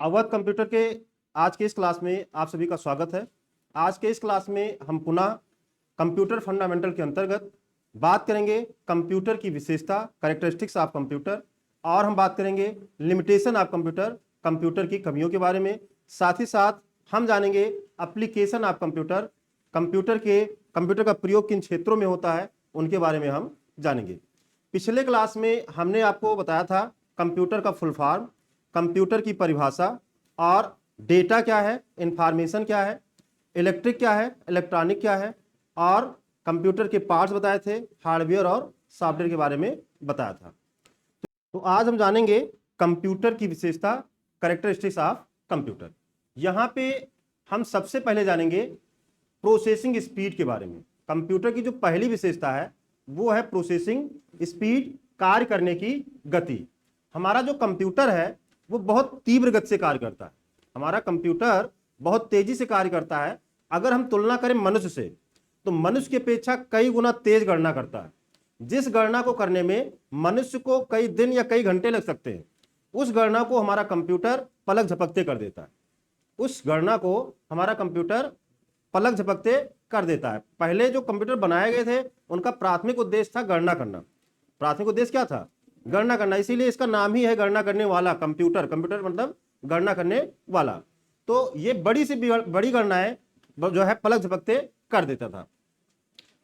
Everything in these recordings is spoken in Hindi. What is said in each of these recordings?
अवध कंप्यूटर के आज के इस क्लास में आप सभी का स्वागत है। आज के इस क्लास में हम पुनः कंप्यूटर फंडामेंटल के अंतर्गत बात करेंगे कंप्यूटर की विशेषता, कैरेक्टरिस्टिक्स ऑफ कंप्यूटर, और हम बात करेंगे लिमिटेशन ऑफ कंप्यूटर, कंप्यूटर की कमियों के बारे में। साथ ही साथ हम जानेंगे एप्लीकेशन ऑफ कंप्यूटर, कंप्यूटर का प्रयोग किन क्षेत्रों में होता है उनके बारे में हम जानेंगे। पिछले क्लास में हमने आपको बताया था कंप्यूटर का फुल फॉर्म, कंप्यूटर की परिभाषा और डेटा क्या है, इंफॉर्मेशन क्या है, इलेक्ट्रिक क्या है, इलेक्ट्रॉनिक क्या है, और कंप्यूटर के पार्ट्स बताए थे, हार्डवेयर और सॉफ्टवेयर के बारे में बताया था। तो आज हम जानेंगे कंप्यूटर की विशेषता, कैरेक्टरिस्टिक्स ऑफ कंप्यूटर। यहाँ पे हम सबसे पहले जानेंगे प्रोसेसिंग स्पीड के बारे में। कंप्यूटर की जो पहली विशेषता है वो है प्रोसेसिंग स्पीड, कार्य करने की गति। हमारा जो कंप्यूटर है वो बहुत तीव्र गति से कार्य करता है। हमारा कंप्यूटर बहुत तेजी से कार्य करता है। अगर हम तुलना करें मनुष्य से, तो मनुष्य की अपेक्षा कई गुना तेज गणना करता है। जिस गणना को करने में मनुष्य को कई दिन या कई घंटे लग सकते हैं, उस गणना को हमारा कंप्यूटर पलक झपकते कर देता है। उस गणना को हमारा कंप्यूटर पलक झपकते कर देता है। पहले जो कंप्यूटर बनाए गए थे उनका प्राथमिक उद्देश्य था गणना करना। प्राथमिक उद्देश्य क्या था? गणना करना। इसीलिए इसका नाम ही है गणना करने वाला कंप्यूटर। कंप्यूटर मतलब गणना करने वाला। तो ये बड़ी से बड़ी गणनाएं जो है पलक झपकते कर देता था।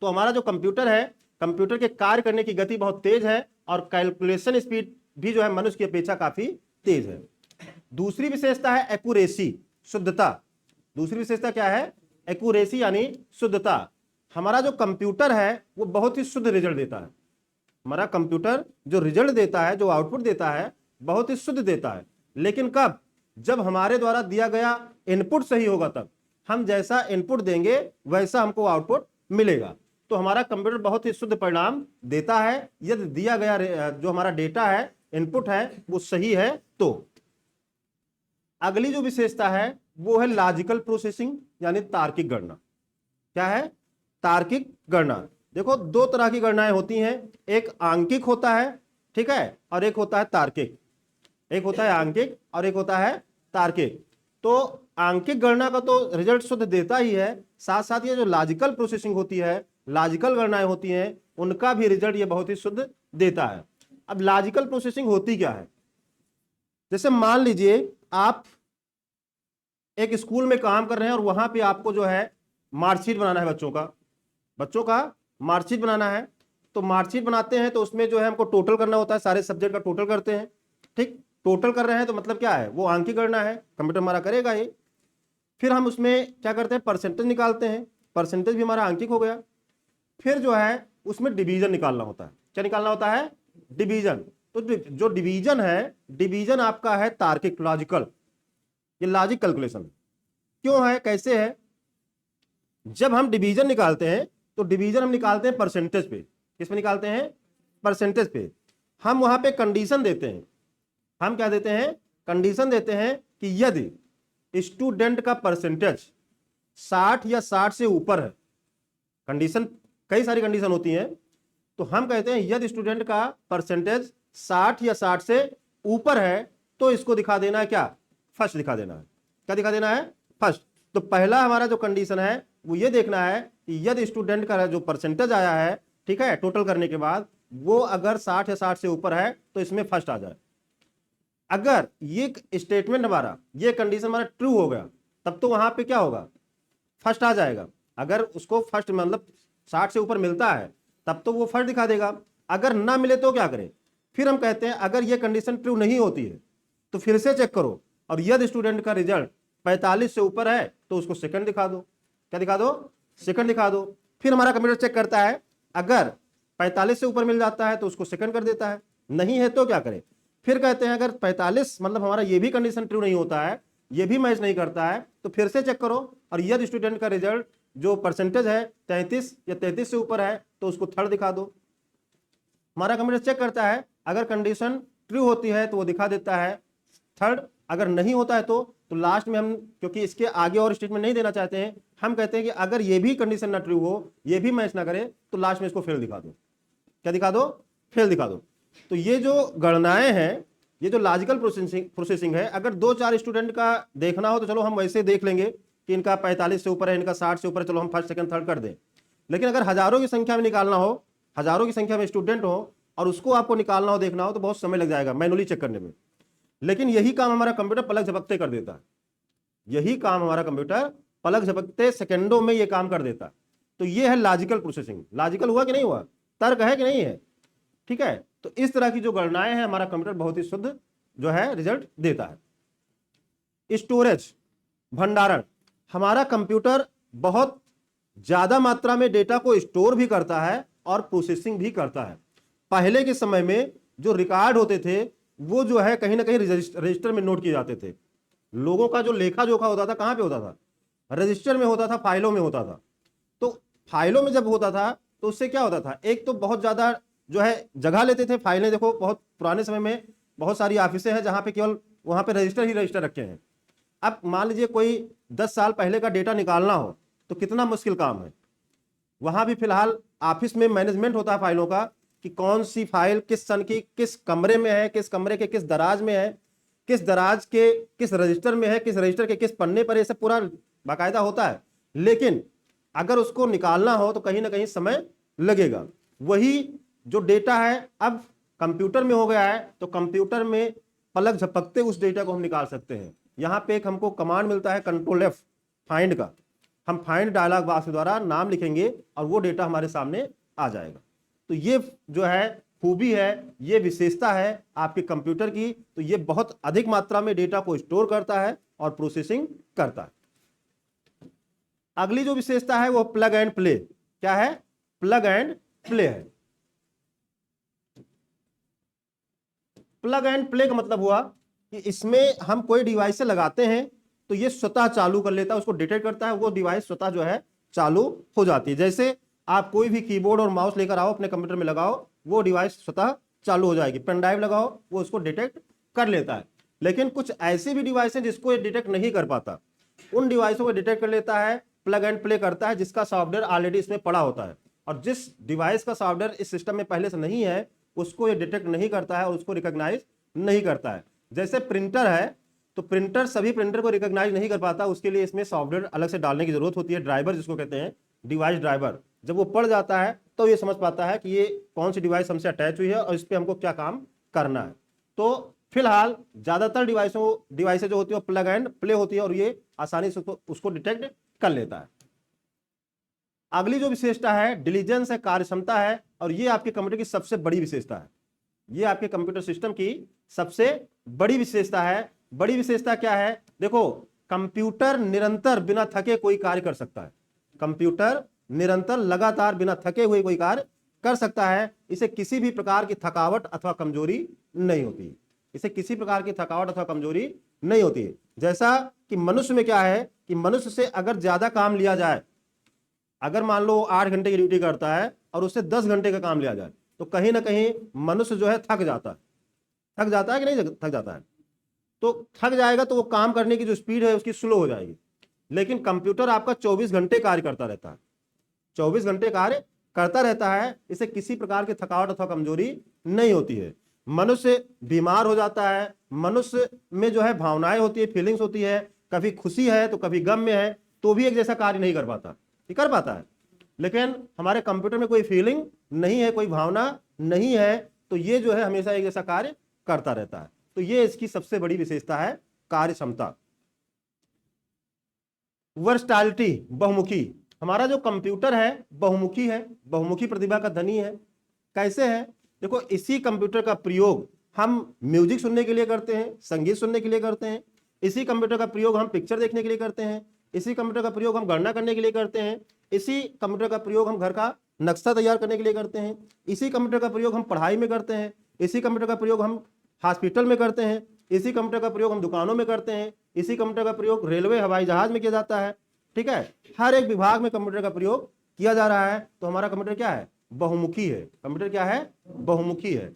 तो हमारा जो कंप्यूटर है, कंप्यूटर के कार्य करने की गति बहुत तेज है और कैलकुलेशन स्पीड भी जो है मनुष्य की अपेक्षा काफी तेज है। दूसरी विशेषता है एक्यूरेसी, शुद्धता। दूसरी विशेषता क्या है? एक्यूरेसी यानी शुद्धता। हमारा जो कंप्यूटर है वो बहुत ही शुद्ध रिजल्ट देता है। हमारा कंप्यूटर जो रिजल्ट देता है, जो आउटपुट देता है, बहुत ही शुद्ध देता है। लेकिन कब? जब हमारे द्वारा दिया गया इनपुट सही होगा, तब हम जैसा इनपुट देंगे वैसा हमको आउटपुट मिलेगा। तो हमारा कंप्यूटर बहुत ही शुद्ध परिणाम देता है यदि दिया गया जो हमारा डेटा है, इनपुट है, वो सही है तो। अगली जो विशेषता है वो है लॉजिकल प्रोसेसिंग यानी तार्किक गणना। क्या है? तार्किक गणना। देखो, दो तरह की गणनाएं होती हैं, एक आंकिक होता है, ठीक है, और एक होता है तार्किक। एक होता है आंकिक और एक होता है तार्किक। तो आंकिक गणना का तो रिजल्ट शुद्ध देता ही है, साथ साथ ये जो लॉजिकल प्रोसेसिंग होती है, लॉजिकल गणनाएं होती हैं, उनका भी रिजल्ट ये बहुत ही शुद्ध देता है। अब लॉजिकल प्रोसेसिंग होती क्या है? जैसे मान लीजिए आप एक स्कूल में काम कर रहे हैं और वहां पे आपको जो है मार्कशीट बनाना है, बच्चों का मार्कशीट बनाना है। तो मार्कशीट बनाते हैं तो उसमें जो है हमको टोटल करना होता है, सारे सब्जेक्ट का टोटल करते हैं। ठीक, टोटल कर रहे हैं तो मतलब क्या है? वो आंकिक गणना है, कंप्यूटर हमारा करेगा ही। फिर हम उसमें क्या करते हैं? परसेंटेज निकालते हैं, परसेंटेज भी हमारा आंकिक हो गया। फिर जो है उसमें डिवीजन निकालना होता है। क्या निकालना होता है? डिवीजन। तो जो डिवीजन है, डिवीजन आपका है तार्किक, लॉजिकल। ये लॉजिक कैलकुलेशन क्यों है, कैसे है? जब हम डिवीजन निकालते हैं तो डिवीजन हम निकालते हैं परसेंटेज पे। किस पे निकालते हैं? परसेंटेज पे। हम वहां पे कंडीशन देते हैं। हम क्या देते हैं? कंडीशन देते हैं कि यदि स्टूडेंट का परसेंटेज 60 या 60 से ऊपर है, कंडीशन कई सारी कंडीशन होती हैं, तो हम कहते हैं यदि स्टूडेंट का परसेंटेज 60 या 60 से ऊपर है तो इसको दिखा देना है क्या? फर्स्ट दिखा देना है। क्या दिखा देना है? फर्स्ट। तो पहला हमारा जो कंडीशन है वो ये देखना है कि यदि स्टूडेंट का जो परसेंटेज आया है, ठीक है, टोटल करने के बाद, वो अगर 60 या 60 से ऊपर है तो इसमें फर्स्ट आ जाए। अगर ये स्टेटमेंट हमारा, ये कंडीशन हमारा ट्रू हो गया, तब तो वहां पे क्या होगा? फर्स्ट आ जाएगा। अगर उसको फर्स्ट मतलब 60 से ऊपर मिलता है तब तो वो फर्स्ट दिखा देगा। अगर ना मिले तो क्या करें? फिर हम कहते हैं अगर ये कंडीशन ट्रू नहीं होती है तो फिर से चेक करो, और यदि स्टूडेंट का रिजल्ट 45 से ऊपर है तो उसको सेकंड दिखा दो। क्या दिखा दो? सेकंड दिखा दो। फिर हमारा कंप्यूटर चेक करता है, अगर 45 से ऊपर मिल जाता है तो उसको सेकंड कर देता है, नहीं है तो क्या करें? फिर कहते हैं अगर 45 मतलब हमारा ये भी कंडीशन ट्रू नहीं होता है, ये भी मैच नहीं करता है, तो फिर से चेक करो, और यदि स्टूडेंट का रिजल्ट जो परसेंटेज है 33 या 33 से ऊपर है तो उसको थर्ड दिखा दो। हमारा कंप्यूटर चेक करता है, अगर कंडीशन ट्रू होती है तो वो दिखा देता है थर्ड, अगर नहीं होता है तो लास्ट में हम, क्योंकि इसके आगे और स्टेटमेंट नहीं देना चाहते हैं, हम कहते हैं कि अगर ये भी कंडीशन ना ट्रू हो, ये भी मैच ना करे, तो लास्ट में इसको फेल दिखा दो। क्या दिखा दो? फेल दिखा दो। तो ये जो गणनाएं हैं ये जो लॉजिकल प्रोसेसिंग है, अगर 2-4 स्टूडेंट का देखना हो तो चलो हम वैसे देख लेंगे कि इनका 45 से ऊपर है, इनका 60 से ऊपर है, चलो हम फर्स्ट सेकंड थर्ड कर दें। लेकिन अगर हजारों की संख्या में निकालना हो, हजारों की संख्या में स्टूडेंट हो और उसको आपको निकालना हो, देखना हो, तो बहुत समय लग जाएगा मैनुअली चेक करने में। लेकिन यही काम हमारा कंप्यूटर पलक झपकते कर देता है। यही काम हमारा कंप्यूटर पलक झपकते सेकंडों में ये काम कर देता है। तो ये है लॉजिकल प्रोसेसिंग। लॉजिकल हुआ कि नहीं हुआ? तर्क है कि नहीं है? ठीक है। तो इस तरह की जो गणनाएं हैं हमारा कंप्यूटर बहुत ही शुद्ध जो है रिजल्ट देता है। स्टोरेज, भंडारण, हमारा कंप्यूटर बहुत ज्यादा मात्रा में डेटा को स्टोर भी करता है और प्रोसेसिंग भी करता है। पहले के समय में जो रिकॉर्ड होते थे वो जो है कहीं ना कहीं रजिस्टर में नोट किए जाते थे। लोगों का जो लेखा जोखा होता था कहां पे होता था? रजिस्टर में होता था, फाइलों में होता था। तो फाइलों में जब होता था तो उससे क्या होता था, एक तो बहुत ज्यादा जो है जगह लेते थे फाइलें। देखो बहुत पुराने समय में बहुत सारी ऑफिसें हैं जहां पे केवल वहां पे रजिस्टर ही रजिस्टर रखे हैं। अब मान लीजिए कोई 10 साल पहले का डेटा निकालना हो तो कितना मुश्किल काम है। वहां भी फिलहाल ऑफिस में मैनेजमेंट होता है फाइलों का कि कौन सी फाइल किस सन की किस कमरे में है, किस कमरे के किस दराज में है, किस दराज के किस रजिस्टर में है, किस रजिस्टर के किस पन्ने पर, ये सब पूरा बाकायदा होता है। लेकिन अगर उसको निकालना हो तो कहीं ना कहीं समय लगेगा। वही जो डेटा है अब कंप्यूटर में हो गया है, तो कंप्यूटर में पलक झपकते उस डेटा को हम निकाल सकते हैं। यहां पे एक हमको कमांड मिलता है कंट्रोल F फाइंड का। हम फाइंड डायलॉग बॉक्स के द्वारा नाम लिखेंगे और वो डेटा हमारे सामने आ जाएगा। तो ये जो है खूबी है, ये विशेषता है आपके कंप्यूटर की। तो ये बहुत अधिक मात्रा में डेटा को स्टोर करता है और प्रोसेसिंग करता है। अगली जो विशेषता है वो प्लग एंड प्ले। क्या है? प्लग एंड प्ले है। प्लग एंड प्ले का मतलब हुआ कि इसमें हम कोई डिवाइस से लगाते हैं तो ये स्वतः चालू कर लेता है, उसको डिटेक्ट करता है, वो डिवाइस स्वतः जो है चालू हो जाती है। जैसे आप कोई भी कीबोर्ड और माउस लेकर आओ अपने कंप्यूटर में लगाओ, वो डिवाइस स्वतः चालू हो जाएगी। पेन ड्राइव लगाओ, वो उसको डिटेक्ट कर लेता है। लेकिन कुछ ऐसे भी डिवाइस हैं जिसको ये डिटेक्ट नहीं कर पाता, उन डिवाइसों को डिटेक्ट कर लेता है, प्लग एंड प्ले करता है, जिसका सॉफ्टवेयर ऑलरेडी इसमें पड़ा होता है। और जिस डिवाइस का सॉफ्टवेयर इस सिस्टम में पहले से नहीं है उसको ये डिटेक्ट नहीं करता है और उसको रिकॉग्नाइज नहीं करता है। जैसे प्रिंटर है, तो प्रिंटर सभी प्रिंटर को रिकॉग्नाइज नहीं कर पाता, उसके लिए इसमें सॉफ्टवेयर अलग से डालने की जरूरत होती है, ड्राइवर जिसको कहते हैं, डिवाइस ड्राइवर। जब वो पड़ जाता है तो ये समझ पाता है कि ये कौन सी डिवाइस हमसे अटैच हुई है और इस पर हमको क्या काम करना है। तो फिलहाल ज्यादातर डिवाइसें जो होती है प्लग एंड प्ले होती है और ये आसानी से उसको डिटेक्ट कर लेता है। अगली जो विशेषता है डिलीजेंस है, कार्यक्षमता है, और ये आपके कंप्यूटर की सबसे बड़ी विशेषता है। ये आपके कंप्यूटर सिस्टम की सबसे बड़ी विशेषता है। बड़ी विशेषता क्या है? देखो, कंप्यूटर निरंतर बिना थके कोई कार्य कर सकता है। कंप्यूटर निरंतर लगातार बिना थके हुए कोई कार्य कर सकता है। इसे किसी भी प्रकार की थकावट अथवा कमजोरी नहीं होती। इसे किसी प्रकार की थकावट अथवा कमजोरी नहीं होती है। जैसा कि मनुष्य में क्या है कि मनुष्य से अगर ज्यादा काम लिया जाए, अगर मान लो 8 घंटे की ड्यूटी करता है और उससे 10 घंटे का काम लिया जाए तो कहीं ना कहीं मनुष्य जो है थक जाता है। थक जाता है कि नहीं थक जाता है? तो थक जाएगा तो वो काम करने की जो स्पीड है उसकी स्लो हो जाएगी। लेकिन कंप्यूटर आपका 24 घंटे कार्य करता रहता है, 24 घंटे कार्य करता रहता है। इसे किसी प्रकार की थकावट अथवा कमजोरी नहीं होती है। मनुष्य बीमार हो जाता है, मनुष्य में जो है भावनाएं होती है, फीलिंग्स होती है, कभी खुशी है तो कभी गम में है, तो भी एक जैसा कार्य नहीं कर पाता। ये कर पाता है, लेकिन हमारे कंप्यूटर में कोई फीलिंग नहीं है, कोई भावना नहीं है, तो ये जो है हमेशा एक जैसा कार्य करता रहता है। तो ये इसकी सबसे बड़ी विशेषता है, कार्य क्षमता। वर्सटाइलिटी, बहुमुखी। हमारा जो कंप्यूटर है बहुमुखी है, बहुमुखी प्रतिभा का धनी है। कैसे है? देखो, इसी कंप्यूटर का प्रयोग हम म्यूजिक सुनने के लिए करते हैं, संगीत सुनने के लिए करते हैं। इसी कंप्यूटर का प्रयोग हम पिक्चर देखने के लिए करते हैं। इसी कंप्यूटर का प्रयोग हम गणना करने के लिए करते हैं। इसी कंप्यूटर का प्रयोग हम घर का नक्शा तैयार करने के लिए करते हैं। इसी कंप्यूटर का प्रयोग हम पढ़ाई में करते हैं। इसी कंप्यूटर का प्रयोग हम हॉस्पिटल में करते हैं। इसी कंप्यूटर का प्रयोग हम दुकानों में करते हैं। इसी कंप्यूटर का प्रयोग रेलवे हवाई जहाज में किया जाता है। ठीक है, हर एक विभाग में कंप्यूटर का प्रयोग किया जा रहा है। तो हमारा कंप्यूटर क्या है? बहुमुखी है। कंप्यूटर क्या है? बहुमुखी है।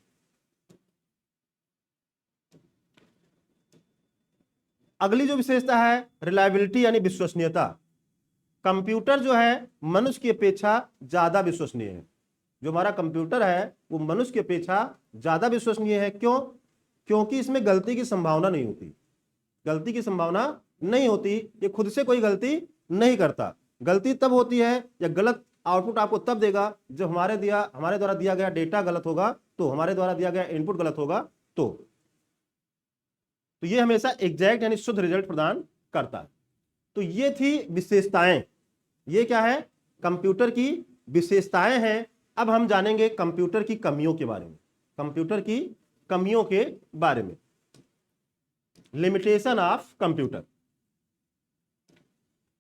अगली जो विशेषता है रिलायबिलिटी यानी विश्वसनीयता। कंप्यूटर जो है मनुष्य की अपेक्षा ज्यादा विश्वसनीय है। जो हमारा कंप्यूटर है वो मनुष्य की अपेक्षा ज्यादा विश्वसनीय है। क्यों? क्योंकि इसमें गलती की संभावना नहीं होती, गलती की संभावना नहीं होती। ये खुद से कोई गलती नहीं करता। गलती तब होती है या गलत आउटपुट आपको तब देगा जब हमारे द्वारा दिया गया डेटा गलत होगा, तो हमारे द्वारा दिया गया इनपुट गलत होगा। तो ये हमेशा एग्जैक्ट यानी शुद्ध रिजल्ट प्रदान करता है। तो ये थी विशेषताएं। ये क्या है? कंप्यूटर की विशेषताएं हैं। अब हम जानेंगे कंप्यूटर की कमियों के बारे में। कंप्यूटर की कमियों के बारे में, लिमिटेशन ऑफ कंप्यूटर।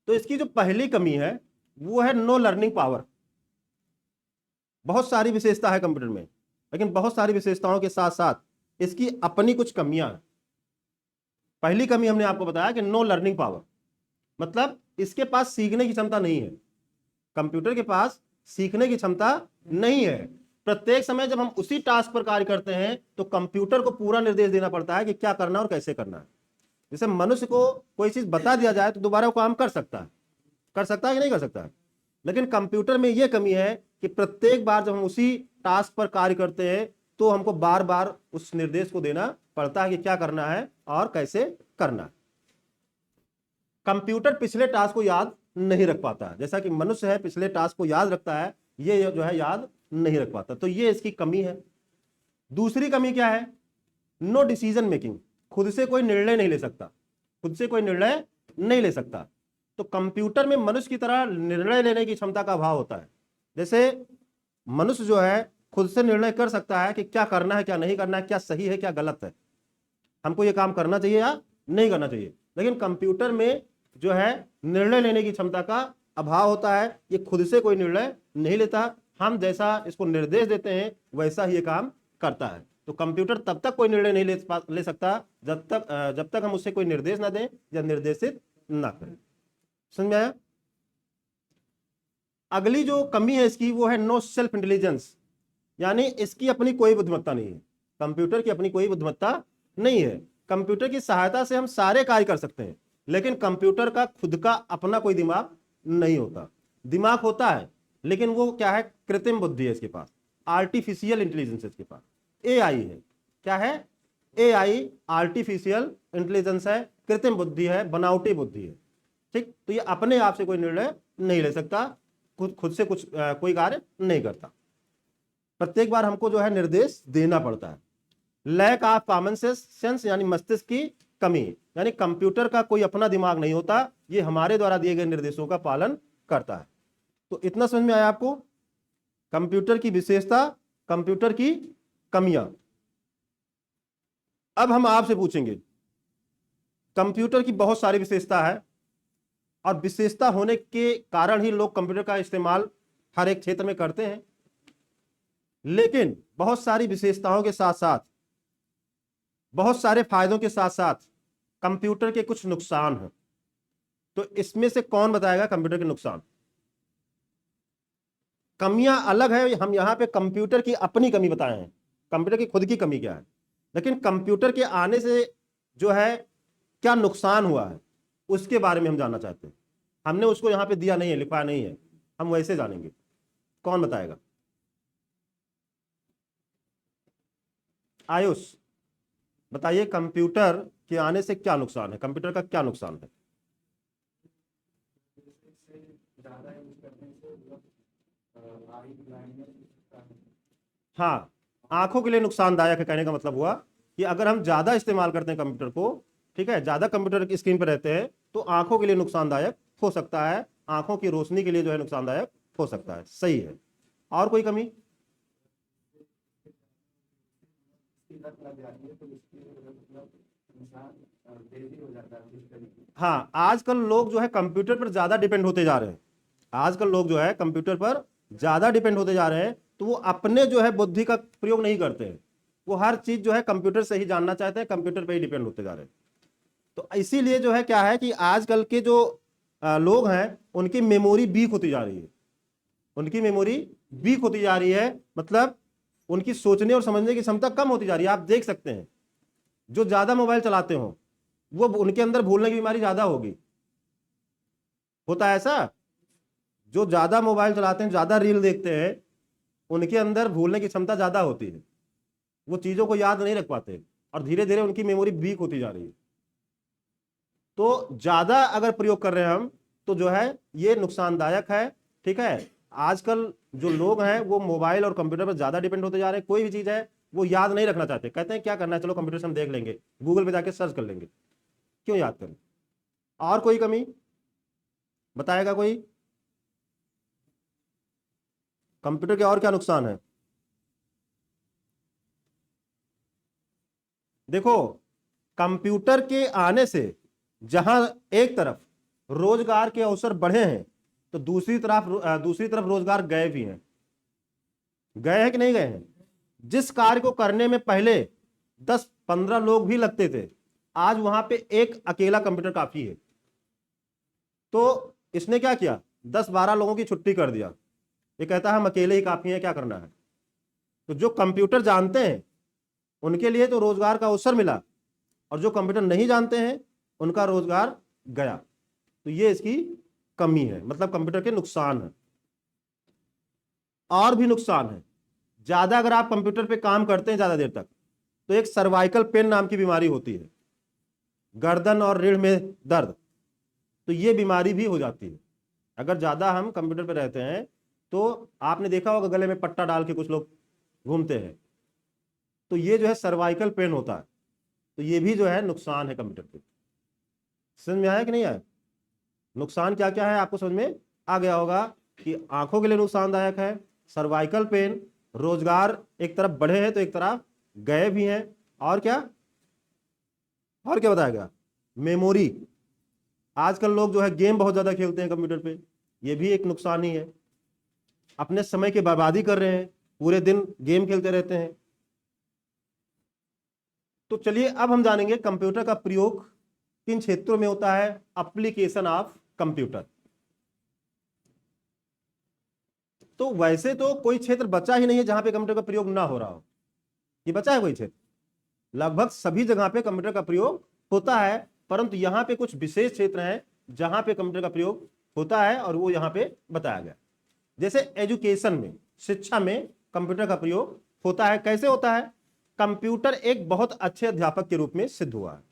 तो इसकी जो पहली कमी है वो है नो लर्निंग पावर। बहुत सारी विशेषता है कंप्यूटर में, लेकिन बहुत सारी विशेषताओं के साथ साथ इसकी अपनी कुछ कमियां हैं। पहली कमी हमने आपको बताया कि नो लर्निंग पावर, मतलब इसके पास सीखने की क्षमता नहीं है। कंप्यूटर के पास सीखने की क्षमता नहीं है। प्रत्येक समय जब हम उसी टास्क पर कार्य करते हैं तो कंप्यूटर को पूरा निर्देश देना पड़ता है कि क्या करना और कैसे करना है। जैसे मनुष्य को कोई चीज बता दिया जाए तो दोबारा वो काम कर सकता है कि नहीं कर सकता है। लेकिन कंप्यूटर में यह कमी है कि प्रत्येक बार जब हम उसी टास्क पर कार्य करते हैं तो हमको बार बार उस निर्देश को देना पड़ता है कि क्या करना है और कैसे करना है। कंप्यूटर पिछले टास्क को याद नहीं रख पाता है, जैसा कि मनुष्य है पिछले टास्क को याद रखता है, ये जो है याद नहीं रख पाता। तो ये इसकी कमी है। दूसरी कमी क्या है? No decision making. खुद से कोई निर्णय नहीं ले सकता, खुद से कोई निर्णय नहीं ले सकता। तो कंप्यूटर में मनुष्य की तरह निर्णय लेने की क्षमता का अभाव होता है। जैसे मनुष्य जो है खुद से निर्णय कर सकता है कि क्या करना है क्या नहीं करना है, क्या सही है क्या गलत है, हमको ये काम करना चाहिए या नहीं करना चाहिए। लेकिन कंप्यूटर में जो है निर्णय लेने की क्षमता का अभाव होता है। ये खुद से कोई निर्णय नहीं लेता, हम जैसा इसको निर्देश देते हैं वैसा ही ये काम करता है। तो कंप्यूटर तब तक कोई निर्णय नहीं ले सकता जब तक हम उससे कोई निर्देश ना दें या निर्देशित ना करें। समझ में आया? अगली जो कमी है इसकी वो है नो सेल्फ इंटेलिजेंस, यानी इसकी अपनी कोई बुद्धिमत्ता नहीं है। कंप्यूटर की अपनी कोई बुद्धिमत्ता नहीं है। कंप्यूटर की सहायता से हम सारे कार्य कर सकते हैं, लेकिन कंप्यूटर का खुद का अपना कोई दिमाग नहीं होता। दिमाग होता है लेकिन वो क्या है? कृत्रिम बुद्धि है इसके पास, आर्टिफिशियल इंटेलिजेंस इसके पास, एआई है। क्या है? एआई आर्टिफिशियल इंटेलिजेंस है, कृत्रिम बुद्धि है, बनावटी बुद्धि है। ठीक, तो ये अपने आप से कोई निर्णय नहीं ले सकता, खुद से कुछ कोई कार्य नहीं करता। प्रत्येक बार हमको जो है निर्देश देना पड़ता है। लैक ऑफ कॉमन सेंस यानी मस्तिष्क की कमी, यानी कंप्यूटर का कोई अपना दिमाग नहीं होता, ये हमारे द्वारा दिए गए निर्देशों का पालन करता है। तो इतना समझ में आया आपको? कंप्यूटर की विशेषता, कंप्यूटर की कमियां। अब हम आपसे पूछेंगे, कंप्यूटर की बहुत सारी विशेषता है और विशेषता होने के कारण ही लोग कंप्यूटर का इस्तेमाल हर एक क्षेत्र में करते हैं, लेकिन बहुत सारी विशेषताओं के साथ साथ, बहुत सारे फायदों के साथ साथ कंप्यूटर के कुछ नुकसान हैं। तो इसमें से कौन बताएगा कंप्यूटर के नुकसान? कमियां अलग है, हम यहां पे कंप्यूटर की अपनी कमी बताए हैं, कंप्यूटर की खुद की कमी क्या है, लेकिन कंप्यूटर के आने से जो है क्या नुकसान हुआ है उसके बारे में हम जानना चाहते हैं। हमने उसको यहां पे दिया नहीं है, लिखा नहीं है, हम वैसे जानेंगे। कौन बताएगा? आयुष बताइए, कंप्यूटर के आने से क्या नुकसान है, कंप्यूटर का क्या नुकसान है? हाँ, आंखों के लिए नुकसानदायक है। कहने का मतलब हुआ कि अगर हम ज्यादा इस्तेमाल करते हैं कंप्यूटर को, ठीक है, ज्यादा कंप्यूटर की स्क्रीन पर रहते हैं तो आंखों के लिए नुकसानदायक हो सकता है, आंखों की रोशनी के लिए जो है नुकसानदायक हो सकता है। सही है। और कोई कमी? हाँ, आजकल लोग जो है कंप्यूटर पर ज्यादा डिपेंड होते जा रहे हैं। आजकल लोग जो है कंप्यूटर पर ज्यादा डिपेंड होते जा रहे हैं, तो वो अपने जो है बुद्धि का प्रयोग नहीं करते हैं, वो हर चीज जो है कंप्यूटर से ही जानना चाहते हैं, कंप्यूटर पे ही डिपेंड होते जा रहे हैं। तो इसीलिए जो है क्या है कि आजकल के जो लोग हैं उनकी मेमोरी वीक होती जा रही है, उनकी मेमोरी वीक होती जा रही है, मतलब उनकी सोचने और समझने की क्षमता कम होती जा रही है। आप देख सकते हैं जो ज्यादा मोबाइल चलाते हो वो उनके अंदर भूलने की बीमारी ज्यादा होगी। होता है ऐसा? जो ज्यादा मोबाइल चलाते हैं, ज्यादा रील देखते हैं, उनके अंदर भूलने की क्षमता ज्यादा होती है, वो चीजों को याद नहीं रख पाते। और धीरे धीरे उनकी मेमोरी वीक होती जा रही है। तो ज्यादा अगर प्रयोग कर रहे हैं हम तो जो है ये नुकसानदायक है। ठीक है, आजकल जो लोग हैं वो मोबाइल और कंप्यूटर पर ज्यादा डिपेंड होते जा रहे हैं। कोई भी चीज है वो याद नहीं रखना चाहते, कहते हैं क्या करना है, चलो कंप्यूटर से हम देख लेंगे, गूगल पे जाके सर्च कर लेंगे, क्यों याद करें। और कोई कमी बताएगा कोई? कंप्यूटर के और क्या नुकसान है? देखो, कंप्यूटर के आने से जहां एक तरफ रोजगार के अवसर बढ़े हैं तो दूसरी तरफ रोजगार गए भी हैं। गए हैं कि नहीं गए हैं? जिस कार्य को करने में पहले 10-15 लोग भी लगते थे, आज वहां पे एक अकेला कंप्यूटर काफी है। तो इसने क्या किया, 10-12 लोगों की छुट्टी कर दिया। ये कहता है हम अकेले ही काफी हैं, क्या करना है। तो जो कंप्यूटर जानते हैं उनके लिए तो रोजगार का अवसर मिला, और जो कंप्यूटर नहीं जानते हैं उनका रोजगार गया। तो ये इसकी कमी है, मतलब कंप्यूटर के नुकसान है। और भी नुकसान है, ज्यादा अगर आप कंप्यूटर पे काम करते हैं ज्यादा देर तक तो एक सर्वाइकल पेन नाम की बीमारी होती है, गर्दन और रीढ़ में दर्द, तो ये बीमारी भी हो जाती है अगर ज्यादा हम कंप्यूटर पे रहते हैं। तो आपने देखा होगा गले में पट्टा डाल के कुछ लोग घूमते हैं, तो ये जो है सर्वाइकल पेन होता है। तो ये भी जो है नुकसान है कंप्यूटर के। समझ में आया कि नहीं आया? नुकसान क्या क्या है आपको समझ में आ गया होगा कि आंखों के लिए नुकसानदायक है, सर्वाइकल पेन, रोजगार एक तरफ बढ़े हैं तो एक तरफ गए भी हैं, और क्या बताएगा? मेमोरी, आजकल लोग जो है गेम बहुत ज्यादा खेलते हैं कंप्यूटर पे, ये भी एक नुकसान ही है। अपने समय की बर्बादी कर रहे हैं, पूरे दिन गेम खेलते रहते हैं। तो चलिए अब हम जानेंगे कंप्यूटर का प्रयोग किन क्षेत्रों में होता है। Application of computer. तो वैसे तो कोई क्षेत्र बचा ही नहीं है जहां पे कंप्यूटर का प्रयोग ना हो रहा हो। ये बचा है कोई क्षेत्र? लगभग सभी जगह पे कंप्यूटर का प्रयोग होता है, परंतु यहां पे कुछ विशेष क्षेत्र हैं जहां पे कंप्यूटर का प्रयोग होता है, और वो यहां पे बताया गया। जैसे एजुकेशन में, शिक्षा में कंप्यूटर का प्रयोग होता है। कैसे होता है? कंप्यूटर एक बहुत अच्छे अध्यापक के रूप में सिद्ध हुआ है।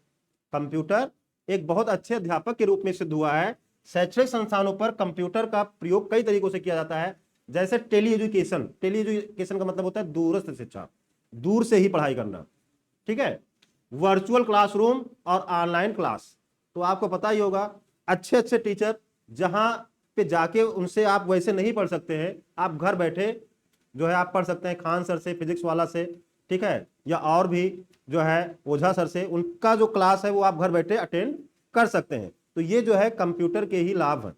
कंप्यूटर एक बहुत अच्छे अध्यापक के रूप में सिद्ध हुआ है। शैक्षणिक संस्थानों पर कंप्यूटर का प्रयोग कई तरीकों से किया जाता है, जैसे टेली एजुकेशन। टेली एजुकेशन का मतलब होता है दूरस्थ शिक्षा, दूर से ही पढ़ाई करना। ठीक है, वर्चुअल क्लासरूम और ऑनलाइन क्लास। तो आपको पता ही होगा, अच्छे अच्छे टीचर जहां पे जाके उनसे आप वैसे नहीं पढ़ सकते हैं, आप घर बैठे जो है आप पढ़ सकते हैं खान सर से, फिजिक्स वाला से, ठीक है, या और भी जो है ओझा सर से, उनका जो क्लास है वो आप घर बैठे अटेंड कर सकते हैं। तो ये जो है कंप्यूटर के ही लाभ हैं,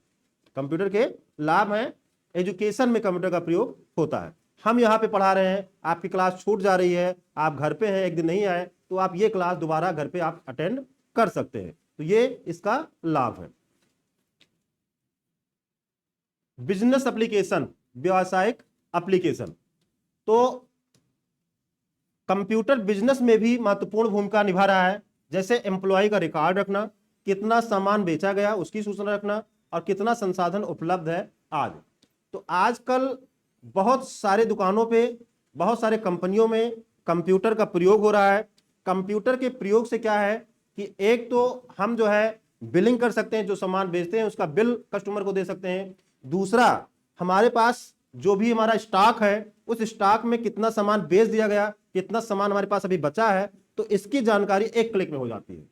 कंप्यूटर के लाभ हैं। एजुकेशन में कंप्यूटर का प्रयोग होता है। हम यहाँ पे पढ़ा रहे हैं, आपकी क्लास छूट जा रही है, आप घर पे हैं, एक दिन नहीं आए, तो आप ये क्लास दोबारा घर पे आप अटेंड कर सकते हैं। तो ये इसका लाभ है। बिजनेस एप्लीकेशन, व्यावसायिक एप्लीकेशन। तो कंप्यूटर बिजनेस में भी महत्वपूर्ण भूमिका निभा रहा है। जैसे एम्प्लॉय का रिकॉर्ड रखना, कितना सामान बेचा गया उसकी सूचना रखना, और कितना संसाधन उपलब्ध है आदि। तो आजकल बहुत सारे दुकानों पे, बहुत सारे कंपनियों में कंप्यूटर का प्रयोग हो रहा है। कंप्यूटर के प्रयोग से क्या है कि एक तो हम जो है बिलिंग कर सकते हैं, जो सामान बेचते हैं उसका बिल कस्टमर को दे सकते हैं। दूसरा, हमारे पास जो भी हमारा स्टॉक है उस स्टॉक में कितना सामान बेच दिया गया, कितना सामान हमारे पास अभी बचा है, तो इसकी जानकारी एक क्लिक में हो जाती है।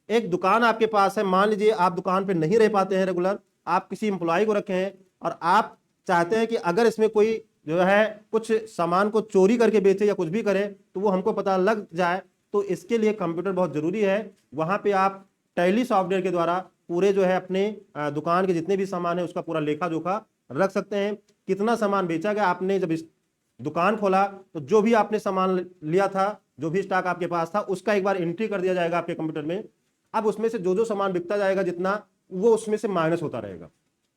एक दुकान आपके पास है, मान लीजिए आप दुकान पे नहीं रह पाते हैं रेगुलर, आप किसी एम्प्लॉय को रखे हैं और आप चाहते हैं कि अगर इसमें कोई जो है कुछ सामान को चोरी करके बेचे या कुछ भी करे तो वो हमको पता लग जाए, तो इसके लिए कंप्यूटर बहुत जरूरी है। वहां पे आप टैली सॉफ्टवेयर के द्वारा पूरे जो है अपने दुकान के जितने भी सामान है उसका पूरा लेखा जोखा रख सकते हैं। कितना सामान बेचा गया, आपने जब इस दुकान खोला तो जो भी आपने सामान लिया था, जो भी स्टॉक आपके पास था, उसका एक बार एंट्री कर दिया जाएगा आपके कंप्यूटर में। अब उसमें से जो जो सामान बिकता जाएगा जितना, वो उसमें से माइनस होता रहेगा,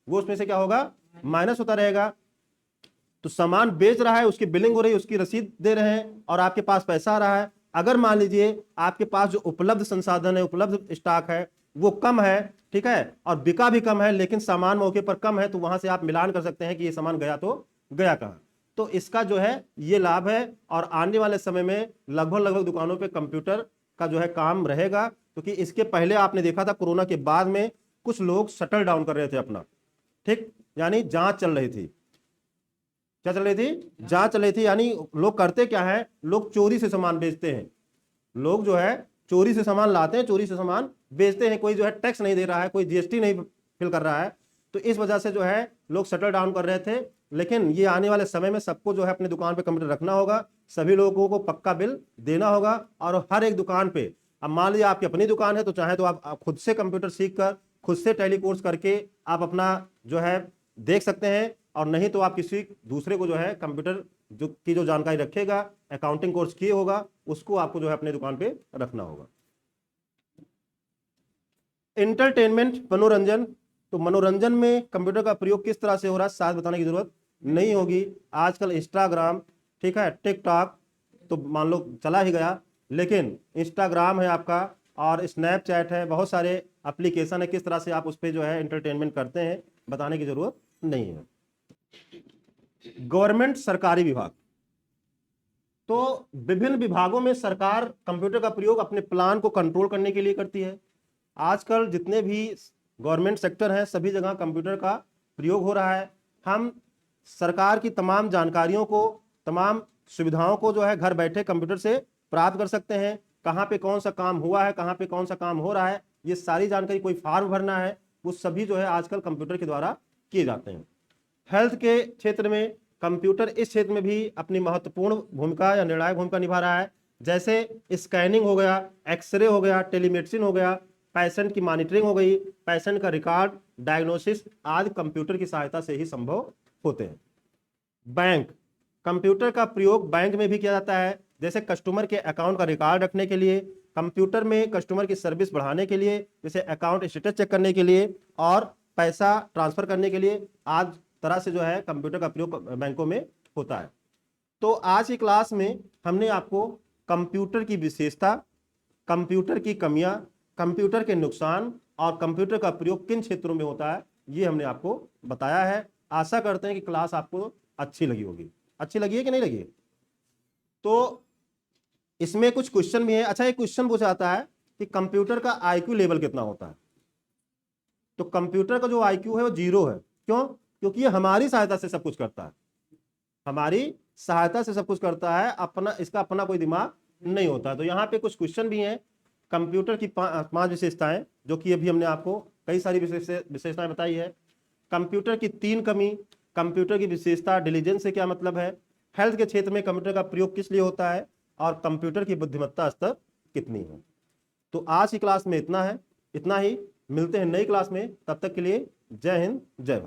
वो उसमें से क्या होगा, माइनस होता रहेगा। तो सामान बेच रहा है, उसकी बिलिंग हो रही है, उसकी रसीद दे रहे हैं और आपके पास पैसा आ रहा है। अगर मान लीजिए आपके पास जो उपलब्ध संसाधन है, उपलब्ध स्टॉक है वो कम है, ठीक है, और बिका भी कम है, लेकिन सामान मौके पर कम है, तो वहां से आप मिलान कर सकते हैं कि ये सामान गया तो गया कहाँ। तो इसका जो है ये लाभ है, और आने वाले समय में लगभग दुकानों पे कंप्यूटर का जो है काम रहेगा, क्योंकि इसके पहले आपने देखा था कोरोना के बाद में कुछ लोग शटल डाउन कर रहे थे अपना, ठीक, यानी जांच चल रही थी। क्या चल रही थी? जांच चल रही थी। यानी लोग करते क्या है, लोग चोरी से सामान बेचते हैं, लोग जो है चोरी से सामान लाते हैं, चोरी से सामान बेचते हैं। कोई जो है टैक्स नहीं दे रहा है, कोई जीएसटी नहीं फिल कर रहा है, तो इस वजह से जो है लोग शटल डाउन कर रहे थे। लेकिन ये आने वाले समय में सबको जो है अपनी दुकान पे कंप्यूटर रखना होगा, सभी लोगों को पक्का बिल देना होगा, और हर एक दुकान पे, अब मान लीजिए आपकी अपनी दुकान है तो चाहे तो आप खुद से कंप्यूटर सीख कर, खुद से टैली कोर्स करके आप अपना जो है देख सकते हैं, और नहीं तो आप किसी दूसरे को जो है कंप्यूटर जो जानकारी रखेगा, अकाउंटिंग कोर्स किए होगा, उसको आपको जो है अपनी दुकान पे रखना होगा। एंटरटेनमेंट, मनोरंजन, तो मनोरंजन में कंप्यूटर का प्रयोग किस तरह से हो रहा है, शायद बताने की जरूरत नहीं होगी। आजकल इंस्टाग्राम, ठीक है, टिकटॉक तो मान लो चला ही गया, लेकिन इंस्टाग्राम है आपका और स्नैपचैट है, बहुत सारे एप्लीकेशन है, किस तरह से आप उस पर जो है एंटरटेनमेंट करते हैं, बताने की जरूरत नहीं है। गवर्नमेंट, सरकारी विभाग, तो विभिन्न विभागों में सरकार कंप्यूटर का प्रयोग अपने प्लान को कंट्रोल करने के लिए करती है। आजकल जितने भी गवर्नमेंट सेक्टर हैं, सभी जगह कंप्यूटर का प्रयोग हो रहा है। हम सरकार की तमाम जानकारियों को, तमाम सुविधाओं को जो है घर बैठे कंप्यूटर से प्राप्त कर सकते हैं। कहाँ पे कौन सा काम हुआ है, कहाँ पे कौन सा काम हो रहा है, ये सारी जानकारी, कोई फॉर्म भरना है, वो सभी जो है आजकल कंप्यूटर के द्वारा किए जाते हैं। हेल्थ के क्षेत्र में कंप्यूटर इस क्षेत्र में भी अपनी महत्वपूर्ण भूमिका या निर्णायक भूमिका निभा रहा है। जैसे स्कैनिंग हो गया, एक्सरे हो गया, टेलीमेडिसिन हो गया, पेशेंट की मॉनिटरिंग हो गई, पेशेंट का रिकॉर्ड, डायग्नोसिस आदि कंप्यूटर की सहायता से ही संभव होते हैं। बैंक, कंप्यूटर का प्रयोग बैंक में भी किया जाता है। जैसे कस्टमर के अकाउंट का रिकॉर्ड रखने के लिए, कंप्यूटर में कस्टमर की सर्विस बढ़ाने के लिए, जैसे अकाउंट स्टेटस चेक करने के लिए और पैसा ट्रांसफर करने के लिए, आज तरह से जो है कंप्यूटर का प्रयोग बैंकों में होता है। तो आज की क्लास में हमने आपको कंप्यूटर की विशेषता, कंप्यूटर की कमियां, कंप्यूटर के नुकसान और कंप्यूटर का प्रयोग किन क्षेत्रों में होता है, ये हमने आपको बताया है। आशा करते हैं कि क्लास आपको अच्छी लगी होगी। अच्छी लगी है कि नहीं लगी है? तो इसमें कुछ क्वेश्चन भी है। अच्छा, एक क्वेश्चन पूछा जाता है कि कंप्यूटर का आईक्यू लेवल कितना होता है। तो कंप्यूटर का जो आईक्यू है वो 0 है। क्यों? क्योंकि ये हमारी सहायता से सब कुछ करता है, हमारी सहायता से सब कुछ करता है, अपना इसका अपना कोई दिमाग नहीं होता। तो यहाँ पे कुछ क्वेश्चन भी हैं। कंप्यूटर की 5 विशेषताएं, जो कि अभी हमने आपको कई सारी विशेषताएं बताई है। कंप्यूटर की 3 कमी, कंप्यूटर की विशेषता, डिलीजेंस से क्या मतलब है, हेल्थ के क्षेत्र में कंप्यूटर का प्रयोग किस लिए होता है, और कंप्यूटर की बुद्धिमत्ता स्तर कितनी है। तो आज की क्लास में इतना है, इतना ही। मिलते हैं नई क्लास में, तब तक के लिए जय हिंद, जय भारत।